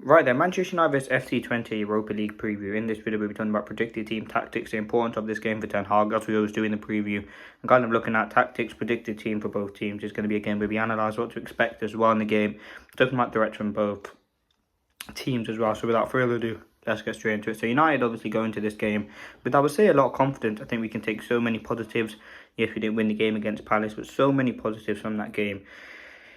Right then, Manchester United vs FC Twente Europa League preview. In this video, we'll be talking about predicted team tactics, the importance of this game for Ten Hag, as we always do in the preview, and kind of looking at tactics, predicted team for both teams. It's going to be a game where we analyse what to expect as well in the game, talking about direction from both teams as well. So without further ado, let's get straight into it. So United obviously go into this game with, I would say, a lot of confidence. I think we can take so many positives. Yes, we didn't win the game against Palace, but so many positives from that game.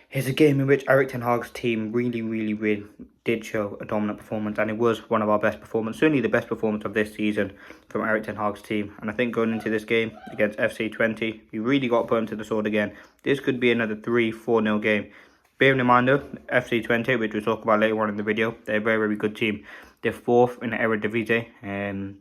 It's a game in which Erik ten Hag's team really did show a dominant performance, and it was one of our best performances, certainly the best performance of this season from Erik ten Hag's team. And I think going into this game against FC Twente, we really got burnt to the sword again. This could be another 3-4-0 game. Bearing in mind though, FC Twente, which we'll talk about later on in the video, they're a very good team. They're fourth in the Eredivisie, and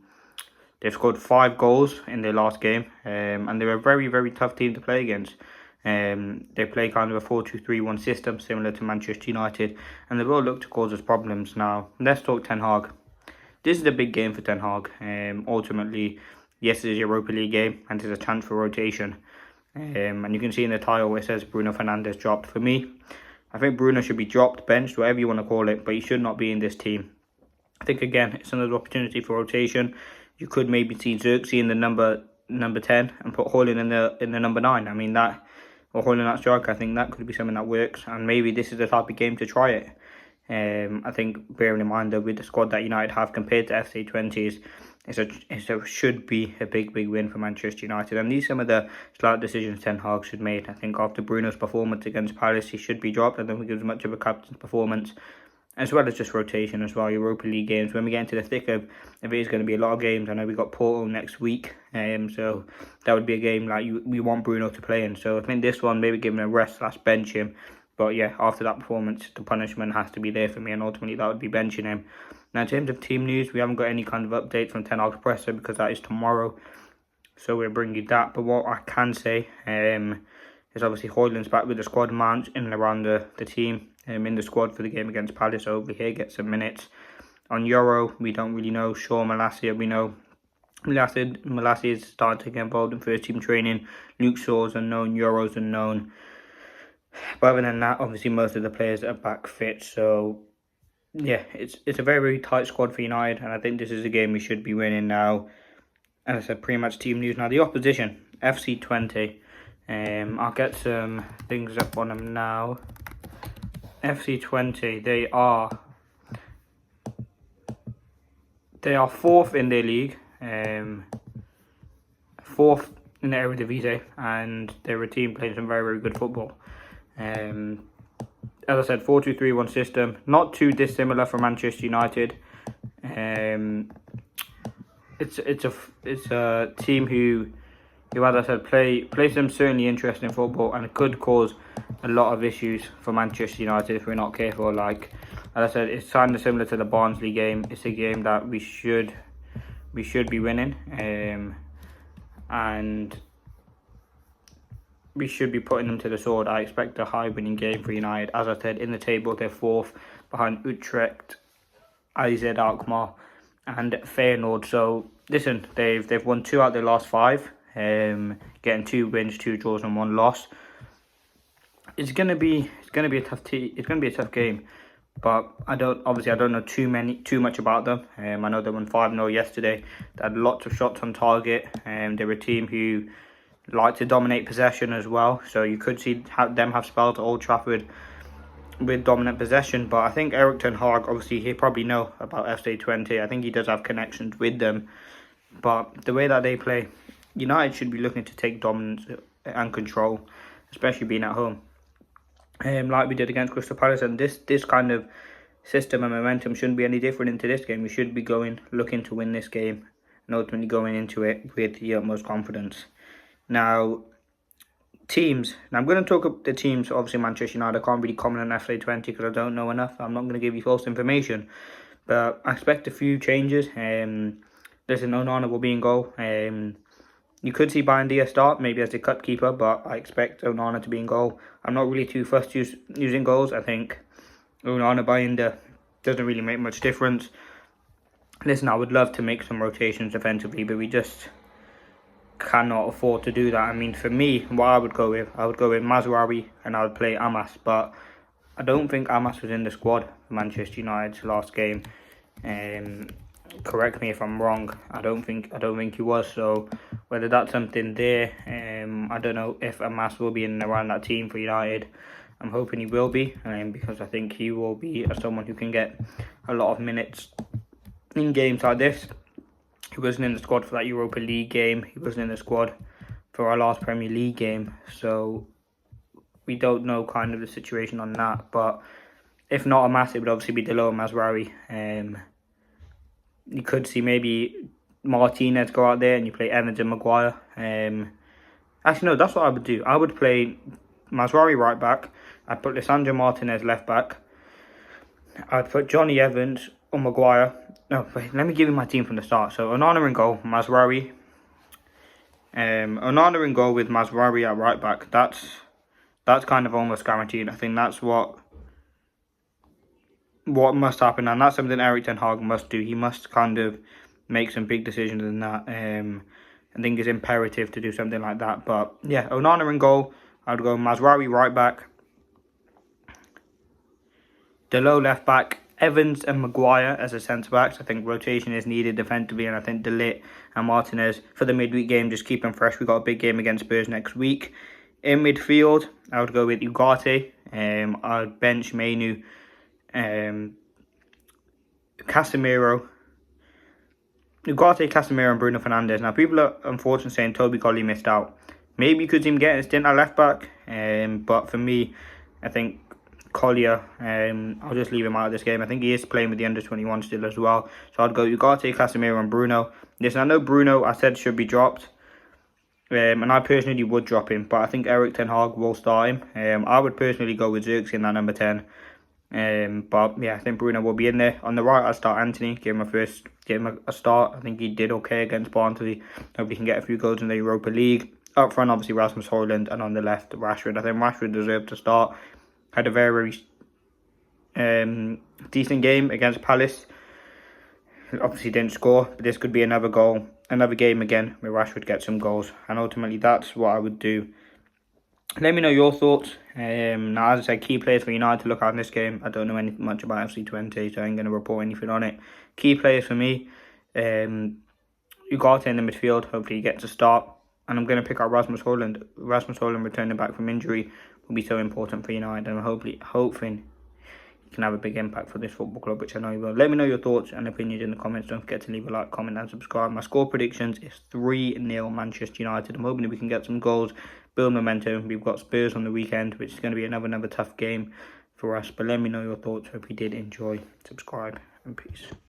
they've scored 5 goals in their last game, and they're a very tough team to play against. They play kind of a 4-2-3-1 system similar to Manchester United, and they will look to cause us problems. Now, let's talk Ten Hag. This is a big game for Ten Hag. Ultimately, yes, it is a Europa League game, and it's a chance for rotation. And you can see in the title it says Bruno Fernandes dropped. For me, I think Bruno should be dropped, benched, whatever you want to call it, but he should not be in this team. I think, again, it's another opportunity for rotation. You could maybe see Xerxes in the number 10 and put Haaland in the number 9. I mean, that, or Haaland at striker, I think that could be something that works, and maybe this is the type of game to try it. I think, bearing in mind that with the squad that United have compared to FC Twente, it should be a big win for Manchester United. And these are some of the slight decisions Ten Hag should make. I think after Bruno's performance against Palace, he should be dropped. I don't think it was much of a captain's performance, as well as just rotation as well. Europa League games, when we get into the thick of it, is going to be a lot of games. I know we got Porto next week, so that would be a game like we want Bruno to play in. So I think this one, maybe give him a rest / bench him. But yeah, after that performance, the punishment has to be there for me, and ultimately that would be benching him. Now, in terms of team news, we haven't got any kind of updates from Ten Hag's presser because that is tomorrow, so we'll bring you that. But what I can say is obviously Haaland's back with the squad mount in and around the team, in the squad for the game against Palace. So hopefully he gets some minutes. On Euro, we don't really know. Shaw Malacia, we know Malacia is starting to get involved in first team training. Luke Shaw's unknown, Euro's unknown. But other than that, obviously most of the players are back fit. So yeah, it's a very tight squad for United, and I think this is a game we should be winning now. And I said, pretty much team news. Now, the opposition, FC Twente. I'll get some things up on them now. FC Twente, they are 4th in their league, 4th in the Eredivisie, and they're a team playing some very good football. As I said, 4-2-3-1 system, not too dissimilar from Manchester United. It's a team who as I said, play some certainly interesting football, and it could cause a lot of issues for Manchester United if we're not careful. Like, as I said, it's kind of similar to the Barnsley game. It's a game that we should be winning, and we should be putting them to the sword. I expect a high winning game for United. As I said, in the table, they're 4th behind Utrecht, AZ Alkmaar, and Feyenoord. So listen, they've won 2 out of their last 5, getting 2 wins, 2 draws, and 1 loss. It's gonna be a tough It's gonna be a tough game, but I don't know too much about them. I know they won 5-0 yesterday. They had lots of shots on target, and they're a team who like to dominate possession as well. So you could see them have spells at Old Trafford with dominant possession. But I think Erik ten Hag, obviously, he probably know about FC Twente. I think he does have connections with them. But the way that they play, United should be looking to take dominance and control, especially being at home, like we did against Crystal Palace. And this kind of system and momentum shouldn't be any different into this game. We should be looking to win this game, and ultimately going into it with the utmost confidence. Now, teams. Now, I'm going to talk about the teams. Obviously, Manchester United. I can't really comment on FC Twente because I don't know enough. I'm not going to give you false information. But I expect a few changes. Listen, Onana will be in goal. You could see Bayindia start, maybe as the cut keeper, but I expect Onana to be in goal. I'm not really too fussed using goals. I think Onana, Bayindia doesn't really make much difference. Listen, I would love to make some rotations defensively, but we just cannot afford to do that. I mean, for me, what I would go with Mazraoui, and I would play Amas, but I don't think Amas was in the squad for Manchester United's last game. Correct me if I'm wrong. I don't think he was. So whether that's something there, I don't know if Amas will be in and around that team for United. I'm hoping he will be, because I think he will be someone who can get a lot of minutes in games like this. He wasn't in the squad for that Europa League game. He wasn't in the squad for our last Premier League game. So we don't know kind of the situation on that. But if not Amas, it would obviously be Delo and Mazraoui. You could see maybe Martinez go out there and you play Evans and Maguire. Actually, no, that's what I would do. I would play Mazraoui right back. I'd put Lisandro Martinez left back. I'd put Johnny Evans or Maguire. No, wait, let me give you my team from the start. So Onana in goal, Mazraoui. Onana in goal with Mazraoui at right back. That's kind of almost guaranteed. I think that's what must happen, and that's something Erik Ten Hag must do. He must kind of make some big decisions in that. I think it's imperative to do something like that. But yeah, Onana in goal. I'd go Mazraoui right back, Delo left back, Evans and Maguire as a centre backs. I think rotation is needed defensively, and I think De Ligt and Martinez for the midweek game, just keep them fresh. We've got a big game against Spurs next week. In midfield, I would go with Ugarte. I'd bench Mainu, Casemiro, Ugarte, Casemiro and Bruno Fernandes. Now people are unfortunately saying Toby Colley missed out. Maybe you could see him getting a stint at left back, but for me, I think Collier, I'll just leave him out of this game. I think he is playing with the under-21 still as well. So I'd go Ugarte, Casemiro and Bruno. Listen, I know Bruno, I said should be dropped. And I personally would drop him, but I think Erik Ten Hag will start him. I would personally go with Xerxes in that number 10. But yeah, I think Bruno will be in there. On the right, I'll start Anthony. Give him a start. I think he did okay against Barnsley. Hope he can get a few goals in the Europa League. Up front, obviously Rasmus Højlund, and on the left, Rashford. I think Rashford deserved to start. Had a very decent game against Palace. Obviously didn't score, but this could be another game again where Rashford gets some goals, and ultimately that's what I would do. Let me know your thoughts. Now, as I said, key players for United to look at in this game. I don't know much about FC Twente, so I ain't going to report anything on it. Key players for me, Ugarte in the midfield. Hopefully he gets a start. And I'm going to pick out Rasmus Højlund. Rasmus Højlund returning back from injury will be so important for United. And I'm hoping he can have a big impact for this football club, which I know he will. Let me know your thoughts and opinions in the comments. Don't forget to leave a like, comment and subscribe. My score predictions is 3-0 Manchester United. I'm hoping that we can get some goals, build momentum. We've got Spurs on the weekend, which is going to be another tough game for us. But let me know your thoughts. Hope you did enjoy. Subscribe and peace.